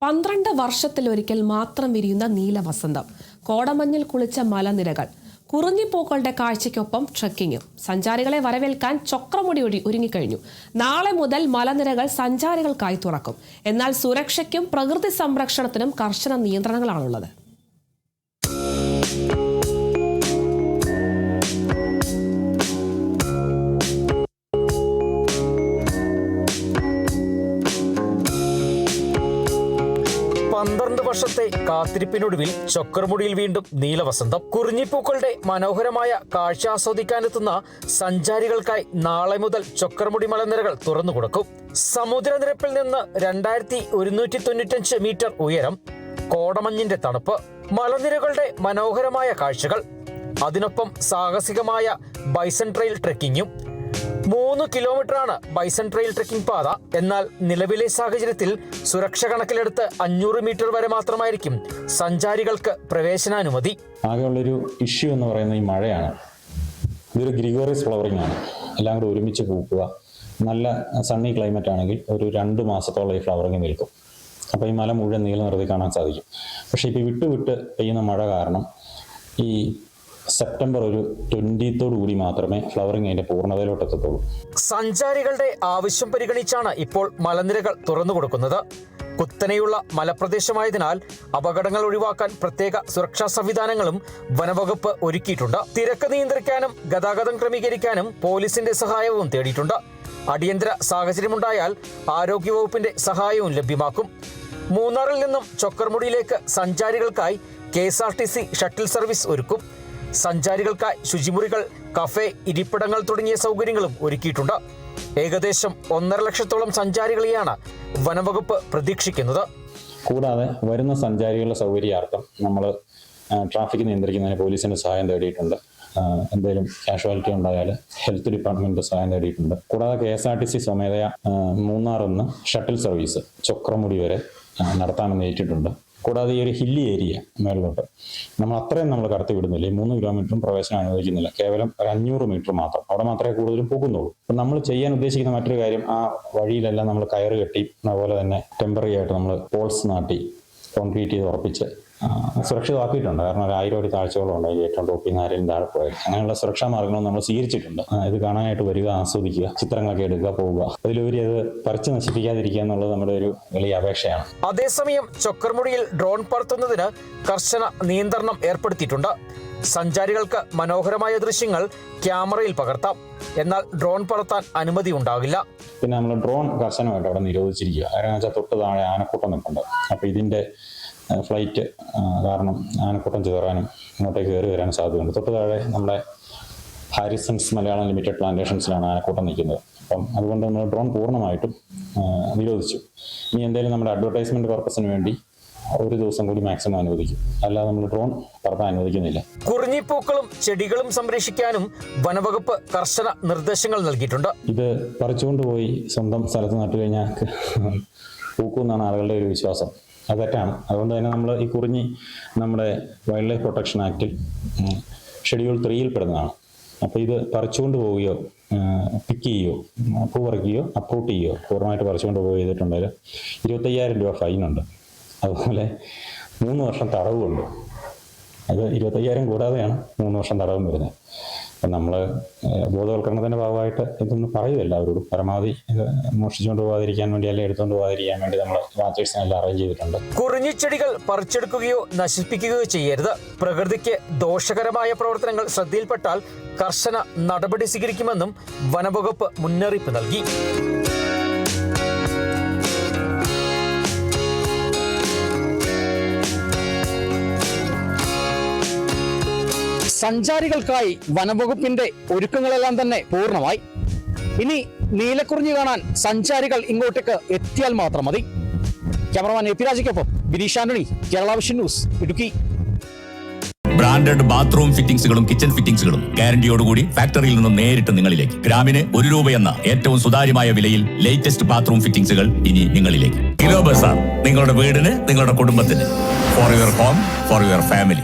12 വർഷത്തിലൊരിക്കൽ മാത്രം വിരിയുന്ന നീലവസന്തം, കോടമഞ്ഞിൽ കുളിച്ച മലനിരകൾ, കുറിഞ്ഞിപ്പൂക്കളുടെ കാഴ്ചയ്ക്കൊപ്പം ട്രെക്കിങ്ങും. സഞ്ചാരികളെ വരവേൽക്കാൻ ചക്രമുടി ഒരുങ്ങിക്കഴിഞ്ഞു. നാളെ മുതൽ മലനിരകൾ സഞ്ചാരികൾക്കായി തുറക്കും. എന്നാൽ സുരക്ഷയ്ക്കും പ്രകൃതി സംരക്ഷണത്തിനും കർശന നിയന്ത്രണങ്ങളാണുള്ളത്. വർഷത്തെ കാത്തിരിപ്പിനൊടുവിൽ ചക്രമുടിയിൽ വീണ്ടും നീലവസന്തം. കുറിഞ്ഞിപ്പൂക്കളുടെ മനോഹരമായ കാഴ്ച ആസ്വദിക്കാനെത്തുന്ന സഞ്ചാരികൾക്കായി നാളെ മുതൽ ചക്രമുടി മലനിരകൾ തുറന്നുകൊടുക്കും. സമുദ്രനിരപ്പിൽ നിന്ന് 2195 മീറ്റർ ഉയരം, കോടമഞ്ഞിന്റെ തണുപ്പ്, മലനിരകളുടെ മനോഹരമായ കാഴ്ചകൾ, അതിനൊപ്പം സാഹസികമായ ബൈസൺ ട്രെയിൽ ട്രെക്കിങ്ങും. 3 കിലോമീറ്ററാണ് ബൈസൺ ട്രെയിൽ ട്രെക്കിംഗ് പാത. എന്നാൽ നിലവിലെ സാഹചര്യത്തിൽ സുരക്ഷ കണക്കിലെടുത്ത് 500 മീറ്റർ വരെ മാത്രമായിരിക്കും സഞ്ചാരികൾക്ക് പ്രവേശനാനുമതി. ആകെയുള്ളൊരു ഇഷ്യൂ എന്ന് പറയുന്നത് ഈ മഴയാണ്. ഇതൊരു ഗ്രിഗോറിയസ് ഫ്ലവറിംഗ് ആണ്. എല്ലാം കൂടെ ഒരുമിച്ച് പൂക്കുക. നല്ല സണ്ണി ക്ലൈമറ്റ് ആണെങ്കിൽ ഒരു 2 മാസത്തോളം ഈ ഫ്ലവറിംഗ് നിൽക്കും. അപ്പോൾ ഈ മല മുഴുവൻ നീല നിറത്തിൽ കാണാൻ സാധിക്കും. പക്ഷേ ഇപ്പോൾ വിട്ട് പെയ്യുന്ന മഴ കാരണം ഈ സെപ്റ്റംബർ 20 കൂടി മാത്രമേ ഫ്ലവറിംഗ് അതിന്റെ പൂർണ്ണതയിലോട്ട് എത്തത്തുള്ളൂ. സഞ്ചാരികളുടെ ആവശ്യം പരിഗണിച്ചാണ് ഇപ്പോൾ മലനിരകൾ തുറന്നു കൊടുക്കുന്നത്. കുത്തനെയുള്ള മലപ്രദേശമായതിനാൽ അപകടങ്ങൾ ഒഴിവാക്കാൻ പ്രത്യേക സുരക്ഷാ സംവിധാനങ്ങളും വനവകുപ്പ് ഒരുക്കിയിട്ടുണ്ട്. തിരക്ക് നിയന്ത്രിക്കാനും ഗതാഗതം ക്രമീകരിക്കാനും പോലീസിന്റെ സഹായവും തേടിയിട്ടുണ്ട്. അടിയന്തര സാഹചര്യമുണ്ടായാൽ ആരോഗ്യവകുപ്പിന്റെ സഹായവും ലഭ്യമാക്കും. മൂന്നാറിൽ നിന്നും ചക്രമുടിയിലേക്ക് സഞ്ചാരികൾക്കായി KSRTC ഷട്ടിൽ സർവീസ് ഒരുക്കും. സഞ്ചാരികൾക്കായി ശുചിമുറികൾ, കഫേ, ഇരിപ്പിടങ്ങൾ തുടങ്ങിയ സൗകര്യങ്ങളും ഒരുക്കിയിട്ടുണ്ട്. ഏകദേശം 1.5 ലക്ഷത്തോളം സഞ്ചാരികളെയാണ് വനംവകുപ്പ് പ്രതീക്ഷിക്കുന്നത്. കൂടാതെ വരുന്ന സഞ്ചാരികളുടെ സൗകര്യാർത്ഥം നമ്മൾ ട്രാഫിക് നിയന്ത്രിക്കുന്നതിന് പോലീസിന്റെ സഹായം തേടിയിട്ടുണ്ട്. എന്തെങ്കിലും കാഷ്വാലിറ്റി ഉണ്ടായാൽ ഹെൽത്ത് ഡിപ്പാർട്ട്മെന്റ് സഹായം തേടിയിട്ടുണ്ട്. കൂടാതെ KSRTC സ്വമേധയാ മൂന്നാറിൽ നിന്ന് ഷട്ടിൽ സർവീസ് ചക്രമുടി വരെ നടത്താമെന്ന് ഏറ്റിട്ടുണ്ട്. കൂടാതെ ഈ ഒരു ഹില്ലി ഏരിയ മേളിലോട്ട് നമ്മൾ കടത്തി വിടുന്നില്ല. ഈ 3 കിലോമീറ്ററും പ്രവേശനം അനുവദിക്കുന്നില്ല. കേവലം 500 മീറ്റർ മാത്രം. അവിടെ മാത്രമേ കൂടുതലും പോകുന്നുള്ളൂ. അപ്പം നമ്മൾ ചെയ്യാൻ ഉദ്ദേശിക്കുന്ന മറ്റൊരു കാര്യം, ആ വഴിയിലെല്ലാം നമ്മൾ കയറ് കെട്ടി, അതുപോലെ തന്നെ ടെമ്പററി ആയിട്ട് നമ്മൾ പോൾസ് നാട്ടി കോൺക്രീറ്റ് ചെയ്ത് ഉറപ്പിച്ച് സുരക്ഷിതമാക്കിയിട്ടുണ്ട്. കാരണം 1000 അടി താഴ്ചകളും ഉണ്ട്. ഏറ്റവും ടോപ്പിൽ നിന്ന് ആരെങ്കിലും താഴെ പോയത്. അങ്ങനെയുള്ള സുരക്ഷാ മാർഗങ്ങളും നമ്മൾ സ്വീകരിച്ചിട്ടുണ്ട്. ഇത് കാണാനായിട്ട് വരിക, ആസ്വദിക്കുക, ചിത്രങ്ങളൊക്കെ എടുക്കുക, പോവുക. അതിലുപരി അത് പറിച്ചു നശിപ്പിക്കാതിരിക്കുക എന്നുള്ളത് നമ്മുടെ ഒരു വലിയ അപേക്ഷയാണ്. അതേസമയം ചക്രമുടിയിൽ ഡ്രോൺ പറത്തുന്നതിന് കർശന നിയന്ത്രണം ഏർപ്പെടുത്തിയിട്ടുണ്ട്. സഞ്ചാരികൾക്ക് മനോഹരമായ ദൃശ്യങ്ങൾ ക്യാമറയിൽ പകർത്താം. എന്നാൽ ഡ്രോൺ പറത്താൻ അനുമതി ഉണ്ടാകില്ല. പിന്നെ നമ്മൾ ഡ്രോൺ കർശനമായിട്ട് അവിടെ നിരോധിച്ചിരിക്കുക. കാരണം വെച്ചാൽ തൊട്ട് താഴെ ആനക്കൂട്ടം നിൽപ്പുണ്ട്. അപ്പോൾ ഇതിന്റെ ഫ്ലൈറ്റ് കാരണം ആനക്കൂട്ടം ചേറാനും ഇങ്ങോട്ടേക്ക് കയറി വരാനും സാധ്യതയുണ്ട്. തൊട്ട് താഴെ നമ്മുടെ ഹാരിസൺസ് മലയാളം ലിമിറ്റഡ് പ്ലാന്റേഷൻസിലാണ് ആനക്കൂട്ടം നിൽക്കുന്നത്. അപ്പം അതുകൊണ്ട് നമ്മൾ ഡ്രോൺ പൂർണ്ണമായിട്ടും നിരോധിച്ചു. ഇനി എന്തെങ്കിലും നമ്മുടെ അഡ്വർടൈസ്മെന്റ് പർപ്പസിന് വേണ്ടി 1 ദിവസം കൂടി മാക്സിമം അനുവദിക്കും. അല്ലാതെ നമ്മൾ ഡ്രോൺ പറത്താൻ അനുവദിക്കുന്നില്ല. കുറിഞ്ഞിപ്പൂക്കളും ചെടികളും സംരക്ഷിക്കാനും വനവകുപ്പ് കർശന നിർദ്ദേശങ്ങൾ നൽകിയിട്ടുണ്ട്. ഇത് പറിച്ചുകൊണ്ട് പോയി സ്വന്തം സ്ഥലത്ത് നട്ടു കഴിഞ്ഞാൽ പൂക്കുമെന്നാണ് ആളുകളുടെ ഒരു വിശ്വാസം. അത് തെറ്റാണ്. അതുകൊണ്ട് തന്നെ നമ്മൾ ഈ കുറിഞ്ഞി നമ്മുടെ വൈൽഡ് ലൈഫ് പ്രൊട്ടക്ഷൻ ആക്ടിൽ ഷെഡ്യൂൾ 3 പെടുന്നതാണ്. അപ്പോൾ ഇത് പറിച്ചുകൊണ്ട് പോവുകയോ പിക്ക് ചെയ്യുകയോ പൂ പറിക്കുകയോ അപ്രൂട്ട് ചെയ്യുകയോ പൂർണ്ണമായിട്ട് പറിച്ചുകൊണ്ട് പോവുകയോ ചെയ്തിട്ടുണ്ടെങ്കിൽ 25,000 രൂപ ഫൈനുണ്ട്. അതുപോലെ 3 വർഷം തടവുമുണ്ട്. അത് 25,000 കൂടാതെയാണ് 3 വർഷം തടവും വരുന്നത്. അപ്പം നമ്മൾ ബോധവൽക്കരണത്തിൻ്റെ ഭാഗമായിട്ട് ഇതൊന്നും പറയും എല്ലാവരോടും. പരമാവധി ഇത് മോഷ്ടിച്ചുകൊണ്ട് പോകാതിരിക്കാൻ വേണ്ടി, അല്ലെങ്കിൽ എടുത്തുകൊണ്ട് പോകാതിരിക്കാൻ വേണ്ടി നമ്മൾ വാച്ചേഴ്സിനെല്ലാം അറേഞ്ച് ചെയ്തിട്ടുണ്ട്. കുറിഞ്ഞിച്ചെടികൾ പറിച്ചെടുക്കുകയോ നശിപ്പിക്കുകയോ ചെയ്യരുത്. പ്രകൃതിക്ക് ദോഷകരമായ പ്രവർത്തനങ്ങൾ ശ്രദ്ധയിൽപ്പെട്ടാൽ കർശന നടപടി സ്വീകരിക്കുമെന്നും വനംവകുപ്പ് മുന്നറിയിപ്പ് നൽകി. സഞ്ചാരികൾക്കായി വനംവകുപ്പിന്റെ ഒരുക്കങ്ങളെല്ലാം തന്നെ പൂർണ്ണമായി. ഇനി നീലക്കുറിഞ്ഞി കാണാൻ സഞ്ചാരികൾ ഇങ്ങോട്ടേക്ക് എത്തിയാൽ മാത്രം മതി. ക്യാമറമാൻ AP രാജയ്ക്കൊപ്പം Bineesh Antony, Kerala vision news, Idukki. Branded bathroom ഫിറ്റിംഗ്സുകളും കിച്ചൺ ഫിറ്റിംഗ്സുകളും ഗ്യാരണ്ടിയോടുകൂടി ഫാക്ടറിയിൽ നിന്നും നേരിട്ട് നിങ്ങളിലേക്ക്. ഗ്രാമിന് 1 രൂപ എന്ന ഏറ്റവും സുതാര്യമായ വിലയിൽ ലേറ്റസ്റ്റ് ബാത്റൂം ഫിറ്റിംഗ്സുകൾ ഇനി നിങ്ങളിലേക്ക്. കിലോ ബസാർ, നിങ്ങളുടെ വീടിന്, നിങ്ങളുടെ കുടുംബത്തിന്. For your home, for your family.